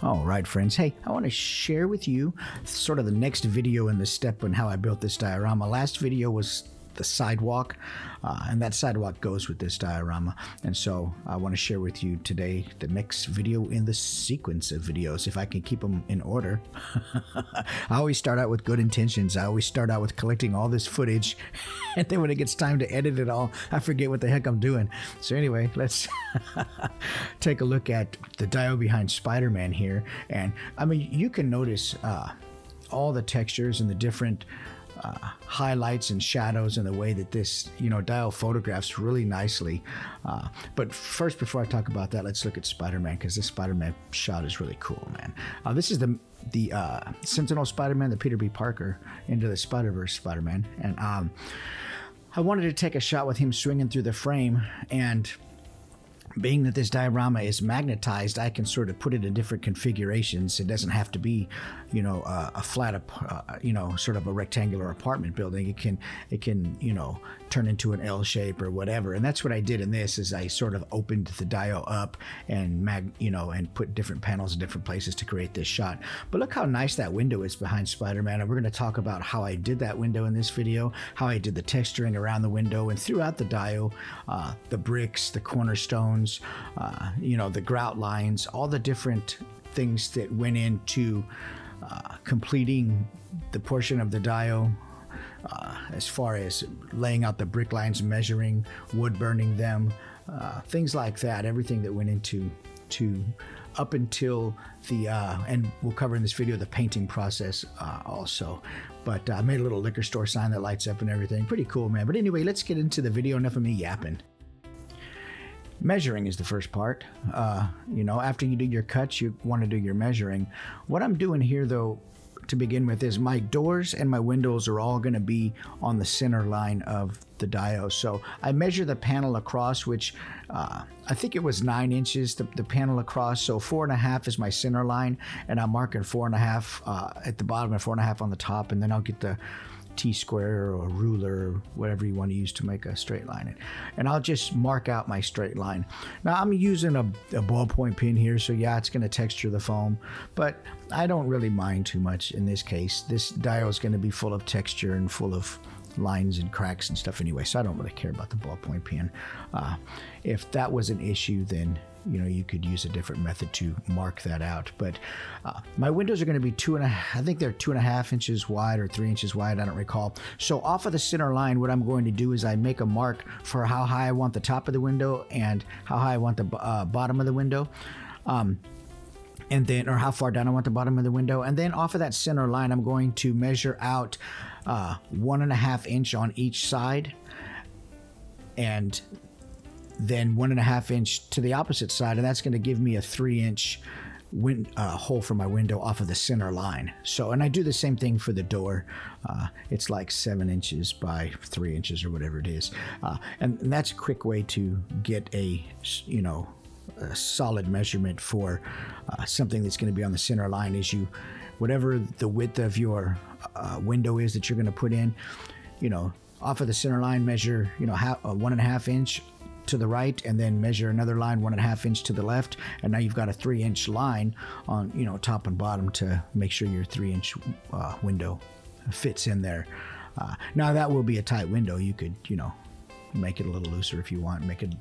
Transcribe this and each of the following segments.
All right, friends. Hey, I want to share with you sort of the next video in the step on how I built this diorama. Last video was the sidewalk, and that sidewalk goes with this diorama. And so I want to share with you today the next video in the sequence of videos, if I can keep them in order. I always start out with good intentions. I always start out with collecting all this footage, and then when it gets time to edit it all, I forget what the heck I'm doing. So anyway, let's take a look at the dio behind Spider-Man here. And I mean, you can notice all the textures and the different highlights and shadows and the way that this, dio photographs really nicely. But first, before I talk about that, let's look at Spider-Man, because this Spider-Man shot is really cool, man. This is the Sentinel Spider-Man, the Peter B. Parker Into the Spider-Verse Spider-Man. And I wanted to take a shot with him swinging through the frame, and being that this diorama is magnetized, I can sort of put it in different configurations. It doesn't have to be, a flat, sort of a rectangular apartment building. It can, turn into an L shape or whatever. And that's what I did in this. Is I sort of opened the dio up and and put different panels in different places to create this shot. But look how nice that window is behind Spider-Man. And we're going to talk about how I did that window in this video, how I did the texturing around the window and throughout the dio, the bricks, the cornerstones, the grout lines, all the different things that went into completing the portion of the dio, as far as laying out the brick lines, measuring, wood burning them, things like that. Everything that went into up until the and we'll cover in this video the painting process also. But I made a little liquor store sign that lights up and everything. Pretty cool, man. But anyway, let's get into the video. Enough of me yapping. Measuring is the first part. After you do your cuts, you want to do your measuring. What I'm doing here, though, to begin with, is my doors and my windows are all going to be on the center line of the dio. So I measure the panel across, which I think it was 9 inches, the panel across. So 4.5 is my center line, and I'm marking 4.5 at the bottom and 4.5 on the top, and then I'll get the T-square or a ruler, or whatever you want to use to make a straight line. And I'll just mark out my straight line. Now I'm using a ballpoint pen here, so yeah, it's going to texture the foam, but I don't really mind too much in this case. This dio is going to be full of texture and full of lines and cracks and stuff anyway, so I don't really care about the ballpoint pen. If that was an issue, then you could use a different method to mark that out. But my windows are going to be 2.5 inches wide or 3 inches wide, I don't recall. So off of the center line, what I'm going to do is I make a mark for how high I want the top of the window and how high I want the bottom of the window. And then, or how far down I want the bottom of the window. And then off of that center line, I'm going to measure out 1.5 inch on each side, and then 1.5 inch to the opposite side, and that's going to give me a 3-inch hole for my window off of the center line. So, and I do the same thing for the door. It's like 7 inches by 3 inches or whatever it is, and that's a quick way to get a solid measurement for something that's going to be on the center line. Is whatever the width of your window is that you're going to put in, off of the center line, measure 1.5 inch to the right, and then measure another line 1.5 inch to the left, and now you've got a 3-inch line on top and bottom to make sure your 3-inch window fits in there. Now that will be a tight window. You could make it a little looser if you want, make it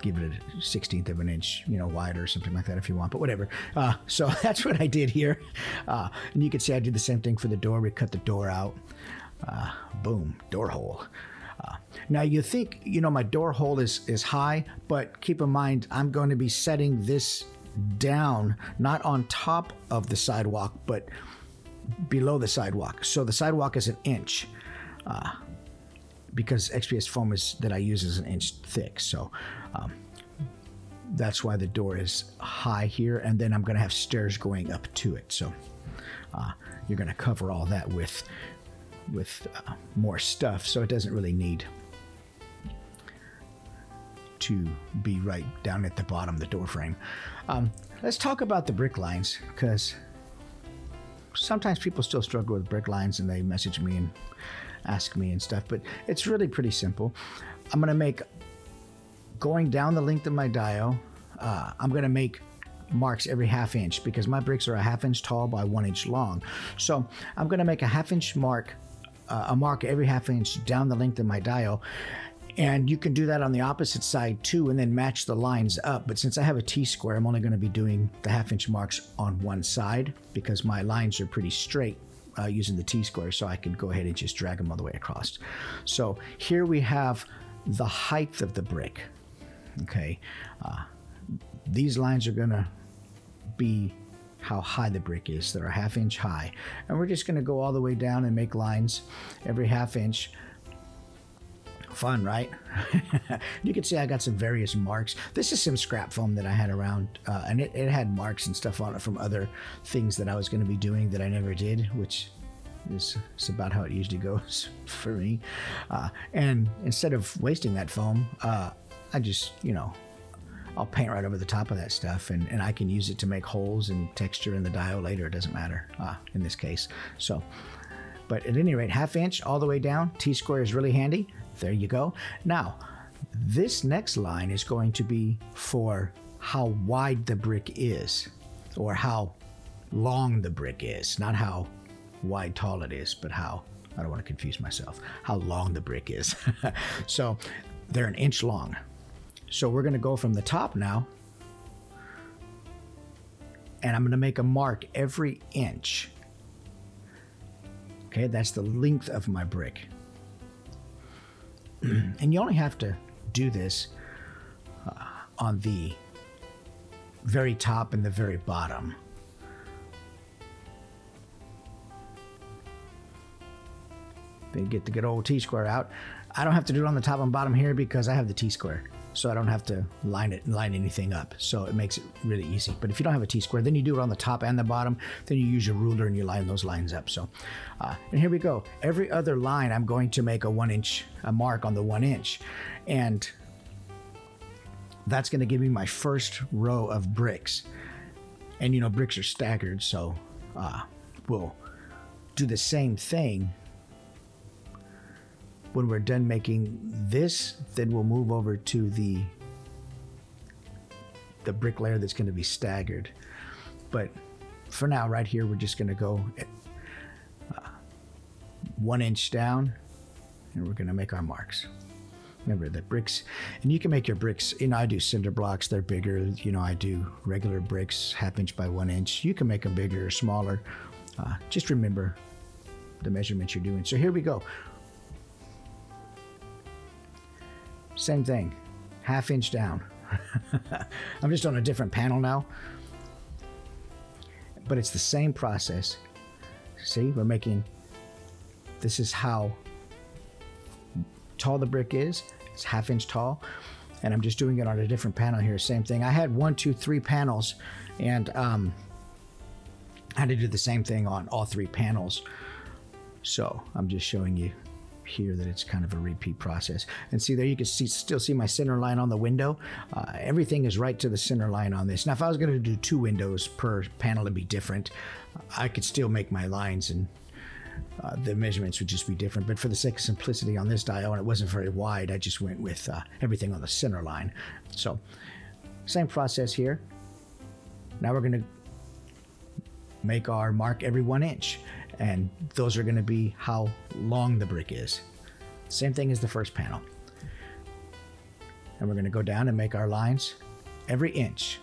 give it a 1/16 of an inch wider or something like that if you want, but whatever. So that's what I did here, and you can see I did the same thing for the door. We cut the door out, boom, door hole. Now you think, my door hole is high, but keep in mind, I'm going to be setting this down, not on top of the sidewalk, but below the sidewalk. So the sidewalk is 1 inch, because XPS foam that I use is 1 inch thick. So that's why the door is high here. And then I'm going to have stairs going up to it. So you're going to cover all that with more stuff, so it doesn't really need to be right down at the bottom of the door frame. Let's talk about the brick lines, because sometimes people still struggle with brick lines and they message me and ask me and stuff, but it's really pretty simple. I'm going to make, going down the length of my dio, I'm going to make marks every half inch because my bricks are a half inch tall by 1 inch long. So I'm going to make a half inch mark, a mark every half inch down the length of my dial. And you can do that on the opposite side too, and then match the lines up. But since I have a T-square, I'm only going to be doing the half inch marks on one side because my lines are pretty straight using the T-square, so I can go ahead and just drag them all the way across. So here we have the height of the brick. Okay, these lines are going to be how high the brick is. They're a half inch high. And we're just going to go all the way down and make lines every half inch. Fun, right? You can see I got some various marks. This is some scrap foam that I had around, and it had marks and stuff on it from other things that I was going to be doing that I never did, which is about how it usually goes for me. And instead of wasting that foam, I just, I'll paint right over the top of that stuff, and I can use it to make holes and texture in the dial later. It doesn't matter in this case. So, but at any rate, half inch all the way down. T-square is really handy. There you go. Now, this next line is going to be for how wide the brick is, or how long the brick is. Not how wide, tall it is, but how, I don't want to confuse myself, how long the brick is. So they're 1 inch long. So we're going to go from the top now, and I'm going to make a mark every inch. Okay, that's the length of my brick. And you only have to do this on the very top and the very bottom. Then get the good old T-square out. I don't have to do it on the top and bottom here because I have the T-square, so I don't have to line anything up. So it makes it really easy. But if you don't have a T-square, then you do it on the top and the bottom. Then you use your ruler and you line those lines up. So, and here we go. Every other line, I'm going to make a mark on the 1 inch, and that's going to give me my first row of bricks. And bricks are staggered, so we'll do the same thing. When we're done making this, then we'll move over to the brick layer that's going to be staggered. But for now, right here, we're just going to go 1 inch down, and we're going to make our marks. Remember the bricks, and you can make your bricks, I do cinder blocks, they're bigger. I do regular bricks, half inch by 1 inch. You can make them bigger or smaller. Just remember the measurements you're doing. So here we go. Same thing, half inch down. I'm just on a different panel now, but it's the same process. See, this is how tall the brick is. It's half inch tall, and I'm just doing it on a different panel here. Same thing. I had 1, 2, 3 panels, and I had to do the same thing on all 3 panels. So I'm just showing you here that it's kind of a repeat process. And see there, you can still see my center line on the window. Everything is right to the center line on this. Now if I was going to do 2 windows per panel, it'd be different. I could still make my lines, and the measurements would just be different. But for the sake of simplicity on this dial, and it wasn't very wide, I just went with everything on the center line. So same process here. Now we're going to make our mark every 1 inch, and those are going to be how long the brick is. Same thing as the first panel. And we're going to go down and make our lines every inch,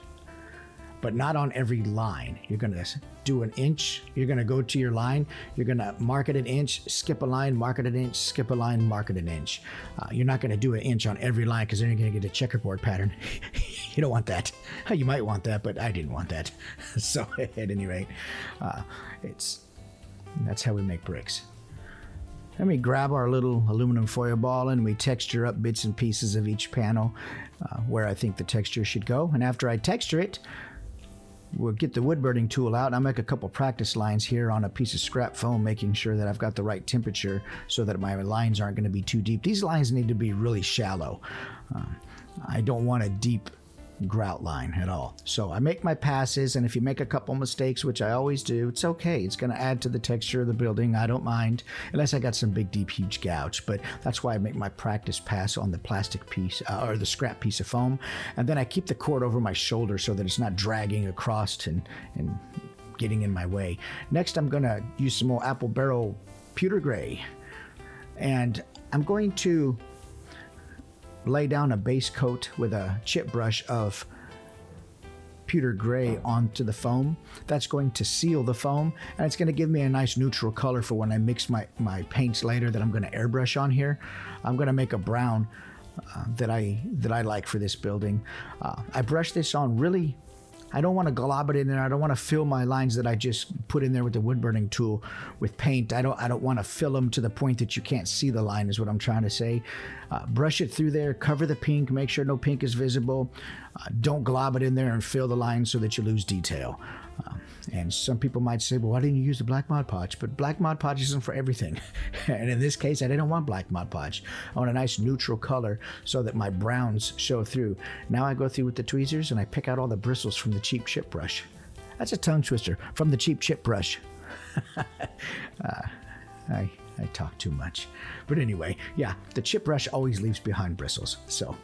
but not on every line. You're going to do 1 inch. You're going to go to your line. You're going to mark it 1 inch, skip a line, mark it 1 inch, skip a line, mark it 1 inch. You're not going to do 1 inch on every line because then you're going to get a checkerboard pattern. You don't want that. You might want that, but I didn't want that. So at any rate, that's how we make bricks. Then we grab our little aluminum foil ball and we texture up bits and pieces of each panel where I think the texture should go. And after I texture it, we'll get the wood burning tool out, and I'll make a couple practice lines here on a piece of scrap foam, making sure that I've got the right temperature so that my lines aren't going to be too deep. These lines need to be really shallow. I don't want a deep grout line at all. So I make my passes, and if you make a couple mistakes, which I always do, it's okay. It's going to add to the texture of the building. I don't mind, unless I got some big, deep, huge gouge. But that's why I make my practice pass on the plastic piece or the scrap piece of foam. And then I keep the cord over my shoulder so that it's not dragging across and getting in my way. Next, I'm going to use some more apple barrel pewter gray. And I'm going to lay down a base coat with a chip brush of pewter gray onto the foam. That's going to seal the foam, and it's going to give me a nice neutral color for when I mix my paints later that I'm going to airbrush on here. I'm going to make a brown that I like for this building. I brush this on really. I don't want to glob it in there. I don't want to fill my lines that I just put in there with the wood burning tool with paint. I don't want to fill them to the point that you can't see the line is what I'm trying to say. Brush it through there, cover the pink, make sure no pink is visible. Don't glob it in there and fill the lines so that you lose detail. And some people might say, well, why didn't you use the black Mod Podge? But black Mod Podge isn't for everything. And in this case, I didn't want black Mod Podge. I want a nice neutral color so that my browns show through. Now I go through with the tweezers and I pick out all the bristles from the cheap chip brush. That's a tongue twister, from the cheap chip brush. I talk too much. But anyway, yeah, the chip brush always leaves behind bristles. So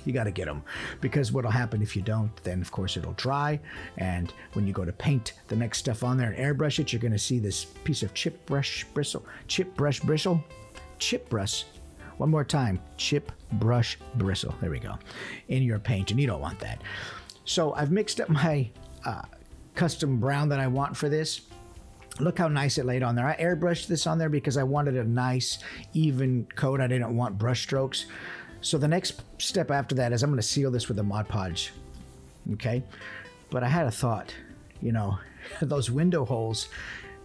you got to get them, because what'll happen if you don't, then of course it'll dry, and when you go to paint the next stuff on there and airbrush it, you're going to see this piece of chip brush bristle. One more time, chip brush bristle. There we go. In your paint, and you don't want that. So I've mixed up my custom brown that I want for this. Look how nice it laid on there. I airbrushed this on there because I wanted a nice even coat. I didn't want brush strokes. So the next step after that is I'm going to seal this with a Mod Podge. Okay? But I had a thought. You know, those window holes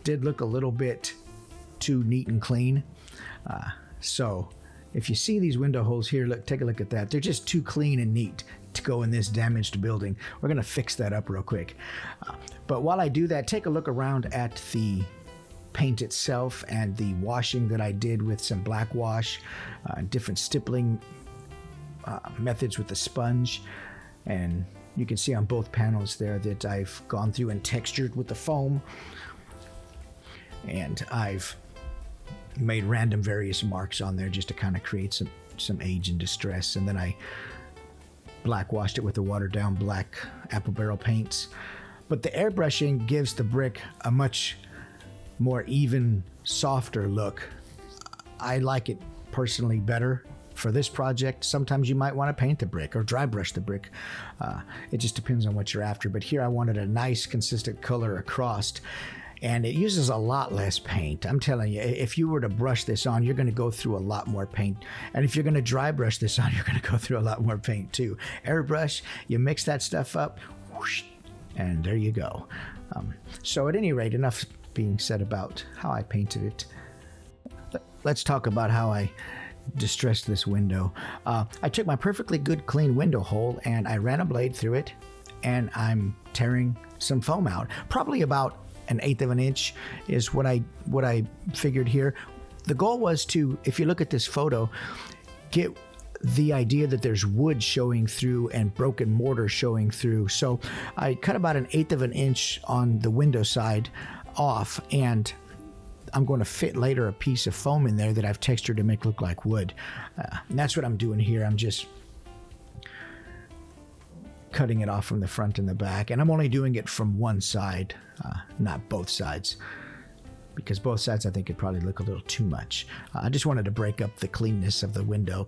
did look a little bit too neat and clean. So if you see these window holes here, look, take a look at that. They're just too clean and neat to go in this damaged building. We're going to fix that up real quick. But while I do that, take a look around at the paint itself and the washing that I did with some black wash, different stippling methods with the sponge. And you can see on both panels there that I've gone through and textured with the foam. And I've made random various marks on there just to kind of create some age and distress. And then I black washed it with the watered down black apple barrel paints. But the airbrushing gives the brick a much more even, softer look. I like it personally better for this project. Sometimes you might want to paint the brick or dry brush the brick. It just depends on what you're after. But here I wanted a nice consistent color across. And it uses a lot less paint. I'm telling you, if you were to brush this on, you're going to go through a lot more paint. And if you're going to dry brush this on, you're going to go through a lot more paint too. Airbrush, you mix that stuff up, whoosh, and there you go. So at any rate, enough being said about how I painted it. Let's talk about how I distressed this window. I took my perfectly good clean window hole and I ran a blade through it, and I'm tearing some foam out. Probably about 1/8 of an inch is what I figured here. The goal was to, if you look at this photo, get the idea that there's wood showing through and broken mortar showing through. So I cut about 1/8 of an inch on the window side off, and I'm going to fit later a piece of foam in there that I've textured to make look like wood. And that's what I'm doing here. I'm just cutting it off from the front and the back, and I'm only doing it from one side, not both sides, because both sides I think could probably look a little too much. I just wanted to break up the cleanness of the window.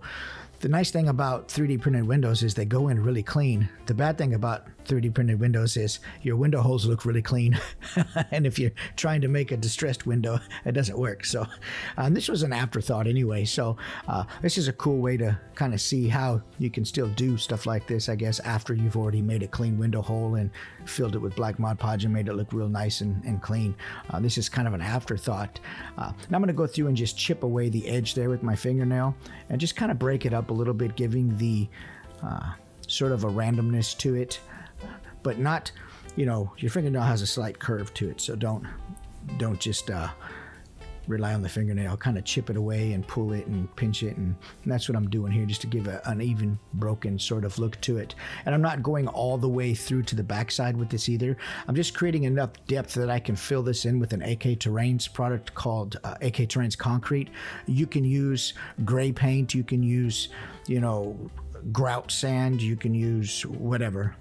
The nice thing about 3D printed windows is they go in really clean. The bad thing about 3D printed windows is your window holes look really clean. And if you're trying to make a distressed window, it doesn't work. So this was an afterthought anyway. So this is a cool way to kind of see how you can still do stuff like this, I guess, after you've already made a clean window hole and filled it with black Mod Podge and made it look real nice and clean. This is kind of an afterthought. Now I'm going to go through and just chip away the edge there with my fingernail and just kind of break it up a little bit, giving the sort of a randomness to it, but not, you know, your fingernail has a slight curve to it, so don't just rely on the fingernail, kind of chip it away and pull it and pinch it, and that's what I'm doing here, just to give an even broken sort of look to it. And I'm not going all the way through to the backside with this either. I'm just creating enough depth that I can fill this in with an AK Terrains product called AK Terrains Concrete. You can use gray paint, you can use, you know, grout sand, you can use whatever.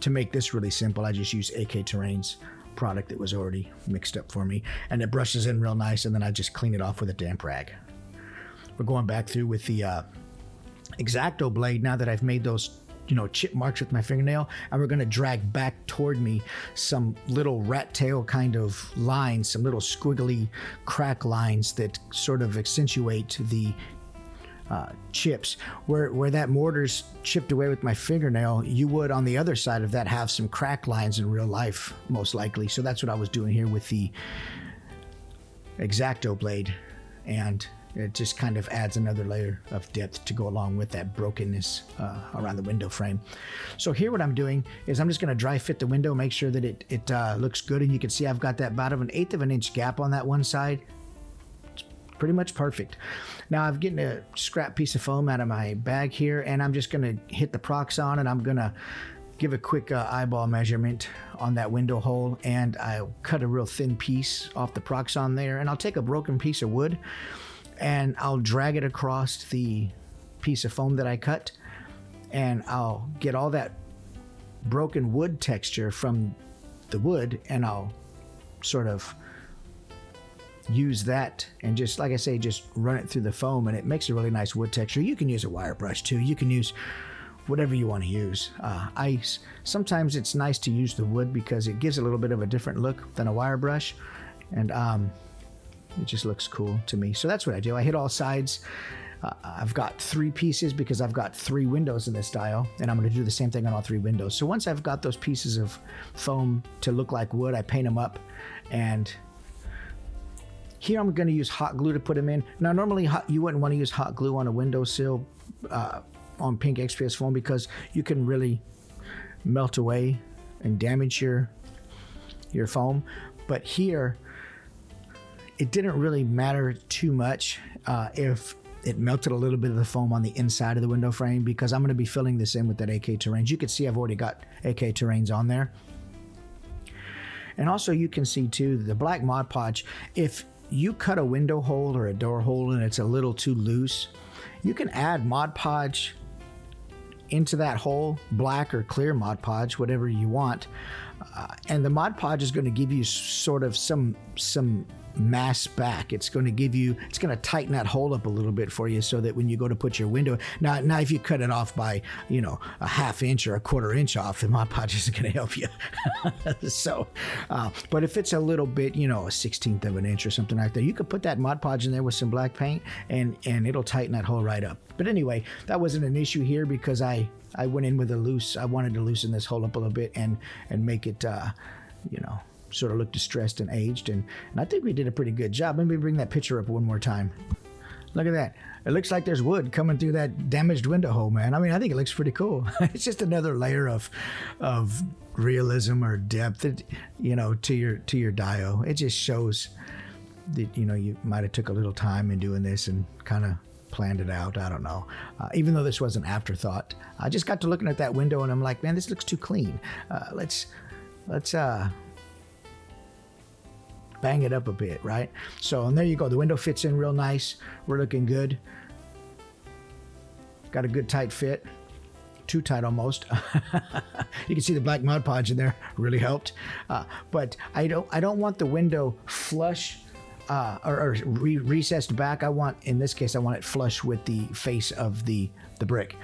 To make this really simple, I just use AK Terrains product that was already mixed up for me, and it brushes in real nice, and then I just clean it off with a damp rag. We're going back through with the X-Acto blade now that I've made those, you know, chip marks with my fingernail, and we're going to drag back toward me some little rat tail kind of lines, some little squiggly crack lines that sort of accentuate the chips. Where that mortar's chipped away with my fingernail, you would on the other side of that have some crack lines in real life, most likely. So that's what I was doing here with the X-Acto blade, and it just kind of adds another layer of depth to go along with that brokenness around the window frame. So here what I'm doing is I'm just going to dry fit the window, make sure that it looks good, and you can see I've got that about 1/8 of an inch gap on that one side. It's pretty much perfect. Now I'm getting a scrap piece of foam out of my bag here, and I'm just going to hit the Proxon, and I'm going to give a quick eyeball measurement on that window hole, and I'll cut a real thin piece off the Proxon there, and I'll take a broken piece of wood and I'll drag it across the piece of foam that I cut, and I'll get all that broken wood texture from the wood, and I'll sort of use that and just, like I say, just run it through the foam, and it makes a really nice wood texture. You can use a wire brush too. You can use whatever you want to use. Sometimes it's nice to use the wood because it gives a little bit of a different look than a wire brush, and it just looks cool to me. So that's what I do. I hit all sides. I've got 3 pieces because I've got 3 windows in this style, and I'm going to do the same thing on all 3 windows. So once I've got those pieces of foam to look like wood, I paint them up, and here I'm going to use hot glue to put them in. Now normally you wouldn't want to use hot glue on a windowsill on pink XPS foam because you can really melt away and damage your foam. But here it didn't really matter too much if it melted a little bit of the foam on the inside of the window frame, because I'm going to be filling this in with that AK Terrains. You can see I've already got AK Terrains on there. And also you can see too the black Mod Podge. If you cut a window hole or a door hole and it's a little too loose, you can add Mod Podge into that hole, black or clear Mod Podge, whatever you want. And the Mod Podge is going to give you sort of some mass back. It's going to tighten that hole up a little bit for you, so that when you go to put your window, now if you cut it off by, you know, a 1/2 inch or a 1/4 inch off, the Mod Podge isn't going to help you. So, but if it's a little bit, you know, a 1/16 of an inch or something like that, you could put that Mod Podge in there with some black paint, and it'll tighten that hole right up. But anyway, that wasn't an issue here because I went in with I wanted to loosen this hole up a little bit and make it, you know, sort of look distressed and aged, and I think we did a pretty good job. Let me bring that picture up one more time. Look at that. It looks like there's wood coming through that damaged window hole, man. I mean, I think it looks pretty cool. It's just another layer of realism or depth, you know, to your dio. It just shows that, you know, you might have took a little time in doing this and kind of planned it out. I don't know. Even though this was an afterthought, I just got to looking at that window and I'm like, man, this looks too clean. Let's bang it up a bit, right? So, and there you go. The window fits in real nice. We're looking good. Got a good tight fit. Too tight almost. You can see the black Mod Podge in there really helped. But I don't want the window flush or recessed back. In this case, I want it flush with the face of the brick.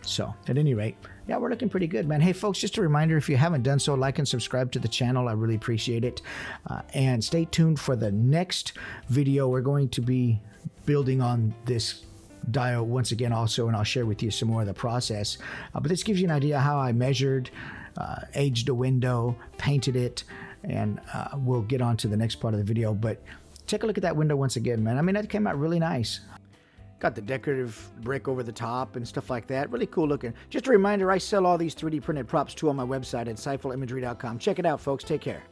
So at any rate, yeah, we're looking pretty good, man. Hey folks, just a reminder, if you haven't done so, like and subscribe to the channel. I really appreciate it. And stay tuned for the next video. We're going to be building on this dio once again also, and I'll share with you some more of the process. But this gives you an idea how I measured, aged a window, painted it, and we'll get on to the next part of the video. But take a look at that window once again, man. I mean, that came out really nice. Got the decorative brick over the top and stuff like that. Really cool looking. Just a reminder, I sell all these 3D printed props too on my website at scifulimagery.com. Check it out, folks. Take care.